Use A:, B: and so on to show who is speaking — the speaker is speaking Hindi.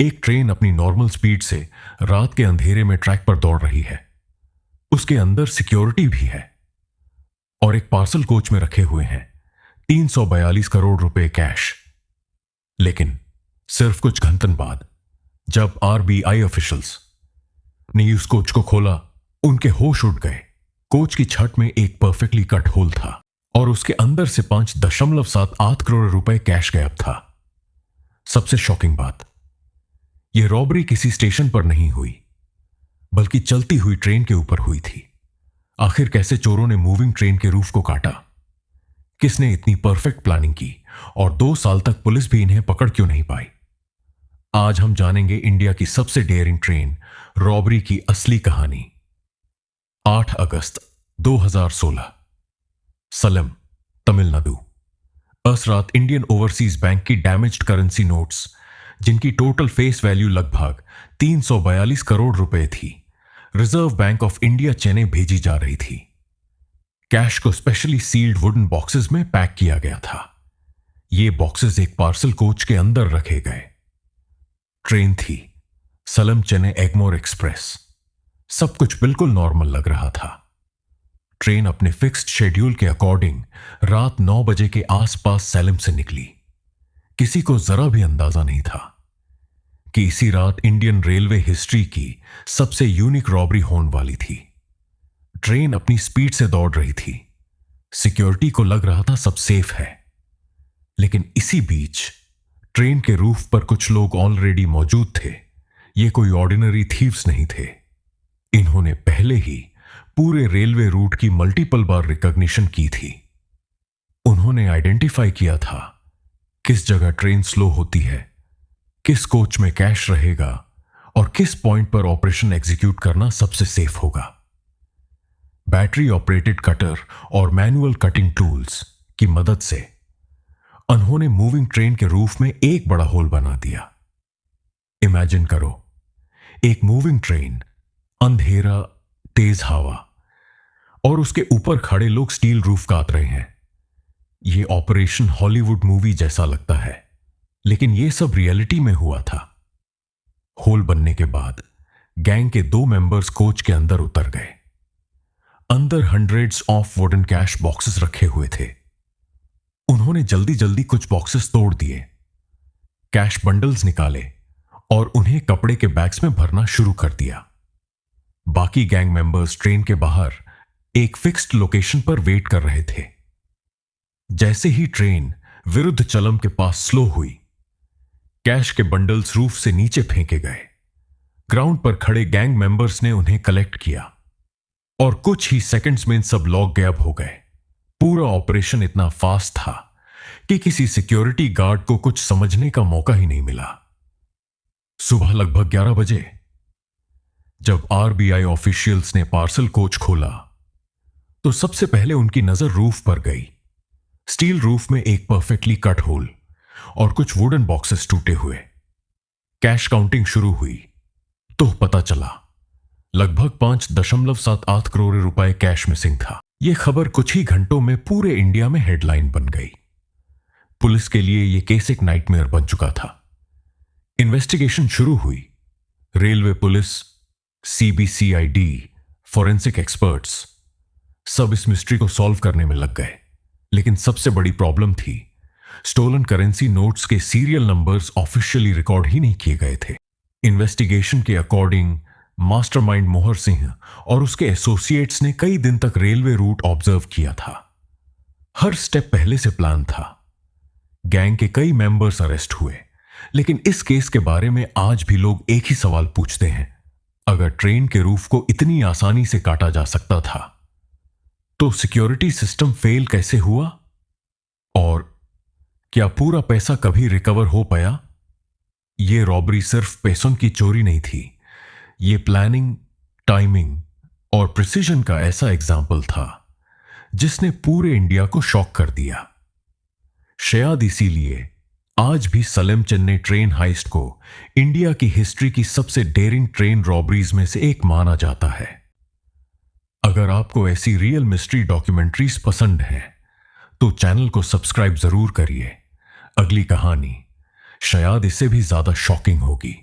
A: एक ट्रेन अपनी नॉर्मल स्पीड से रात के अंधेरे में ट्रैक पर दौड़ रही है। उसके अंदर सिक्योरिटी भी है और एक पार्सल कोच में रखे हुए हैं 342 करोड़ रुपए कैश। लेकिन सिर्फ कुछ घंटन बाद जब आरबीआई ऑफिशियल्स ने उस कोच को खोला, उनके होश उड़ गए। कोच की छत में एक परफेक्टली कट होल था और उसके अंदर से 5.78 करोड़ रुपए कैश गायब था। सबसे शॉकिंग बात, यह रॉबरी किसी स्टेशन पर नहीं हुई, बल्कि चलती हुई ट्रेन के ऊपर हुई थी। आखिर कैसे चोरों ने मूविंग ट्रेन के रूफ को काटा? किसने इतनी परफेक्ट प्लानिंग की और 2 साल तक पुलिस भी इन्हें पकड़ क्यों नहीं पाई? आज हम जानेंगे इंडिया की सबसे डेयरिंग ट्रेन रॉबरी की असली कहानी। 8 अगस्त 2016, सलेम, तमिलनाडु। उस रात इंडियन ओवरसीज बैंक की डैमेज्ड करेंसी नोट्स, जिनकी टोटल फेस वैल्यू लगभग 342 करोड़ रुपए थी, reserve bank of India Chennai भेजी जा रही थी। कैश को स्पेशली सील्ड वुडन बॉक्सेस में पैक किया गया था। ये बॉक्सेस एक पार्सल कोच के अंदर रखे गए। ट्रेन थी सलेम चेन्नई एगमोर एक्सप्रेस। सब कुछ बिल्कुल नॉर्मल लग रहा था। ट्रेन अपने फिक्स्ड शेड्यूल के अकॉर्डिंग रात 9 बजे के आसपास सलेम से निकली। किसी को जरा भी अंदाजा नहीं था कि इसी रात इंडियन रेलवे हिस्ट्री की सबसे यूनिक रॉबरी होने वाली थी। ट्रेन अपनी स्पीड से दौड़ रही थी। सिक्योरिटी को लग रहा था सब सेफ है, लेकिन इसी बीच ट्रेन के रूफ पर कुछ लोग ऑलरेडी मौजूद थे। ये कोई ऑर्डिनरी थीव्स नहीं थे। इन्होंने पहले ही पूरे रेलवे रूट की मल्टीपल बार रिकॉग्निशन की थी। उन्होंने आइडेंटिफाई किया था किस जगह ट्रेन स्लो होती है, किस कोच में कैश रहेगा और किस पॉइंट पर ऑपरेशन एग्जीक्यूट करना सबसे सेफ होगा। बैटरी ऑपरेटेड कटर और मैनुअल कटिंग टूल्स की मदद से उन्होंने मूविंग ट्रेन के रूफ में एक बड़ा होल बना दिया। इमेजिन करो, एक मूविंग ट्रेन, अंधेरा, तेज हवा और उसके ऊपर खड़े लोग स्टील रूफ काट रहे हैं। यह ऑपरेशन हॉलीवुड मूवी जैसा लगता है, लेकिन यह सब रियलिटी में हुआ था। होल बनने के बाद गैंग के 2 मेंबर्स कोच के अंदर उतर गए। अंदर hundreds of wooden cash boxes रखे हुए थे। उन्होंने जल्दी जल्दी कुछ बॉक्सेस तोड़ दिए, कैश बंडल्स निकाले और उन्हें कपड़े के बैग्स में भरना शुरू कर दिया। बाकी गैंग मेंबर्स ट्रेन के बाहर एक फिक्स्ड लोकेशन पर वेट कर रहे थे। जैसे ही ट्रेन विरुद्ध चलम के पास स्लो हुई, कैश के बंडल्स रूफ से नीचे फेंके गए। ग्राउंड पर खड़े गैंग मेंबर्स ने उन्हें कलेक्ट किया और कुछ ही सेकंड्स में सब लॉक गायब हो गए। पूरा ऑपरेशन इतना फास्ट था कि किसी सिक्योरिटी गार्ड को कुछ समझने का मौका ही नहीं मिला। सुबह लगभग 11 बजे जब आरबीआई ऑफिशियल्स ने पार्सल कोच खोला, तो सबसे पहले उनकी नजर रूफ पर गई। स्टील रूफ में एक परफेक्टली कट होल और कुछ वुडन बॉक्सेस टूटे हुए। कैश काउंटिंग शुरू हुई तो पता चला लगभग 5.78 करोड़ रुपए कैश मिसिंग था। यह खबर कुछ ही घंटों में पूरे इंडिया में हेडलाइन बन गई। पुलिस के लिए यह केस एक नाइटमेयर बन चुका था। इन्वेस्टिगेशन शुरू हुई। Railway police, CBCID, forensic experts सब इस मिस्ट्री को सॉल्व करने में लग गए। लेकिन सबसे बड़ी प्रॉब्लम थी, स्टोलन करेंसी नोट्स के सीरियल नंबर्स ऑफिशियली रिकॉर्ड ही नहीं किए गए थे। इन्वेस्टिगेशन के अकॉर्डिंग मास्टरमाइंड मोहर सिंह और उसके एसोसिएट्स ने कई दिन तक रेलवे रूट ऑब्जर्व किया था। हर स्टेप पहले से प्लान था। गैंग के कई मेंबर्स अरेस्ट हुए, लेकिन इस केस के बारे में आज भी लोग एक ही सवाल पूछते हैं, अगर ट्रेन के रूफ को इतनी आसानी से काटा जा सकता था, तो सिक्योरिटी सिस्टम फेल कैसे हुआ? और क्या पूरा पैसा कभी रिकवर हो पाया? यह रॉबरी सिर्फ पैसों की चोरी नहीं थी, ये प्लानिंग, टाइमिंग और प्रिसीजन का ऐसा एग्जाम्पल था जिसने पूरे इंडिया को शॉक कर दिया। शायद इसीलिए आज भी सलेम चेन्नई ट्रेन हाइस्ट को इंडिया की हिस्ट्री की सबसे डेयरिंग ट्रेन रॉबरीज में से एक माना जाता है। अगर आपको ऐसी रियल मिस्ट्री डॉक्यूमेंट्रीज पसंद हैं, तो चैनल को सब्सक्राइब जरूर करिए। अगली कहानी शायद इससे भी ज्यादा शॉकिंग होगी।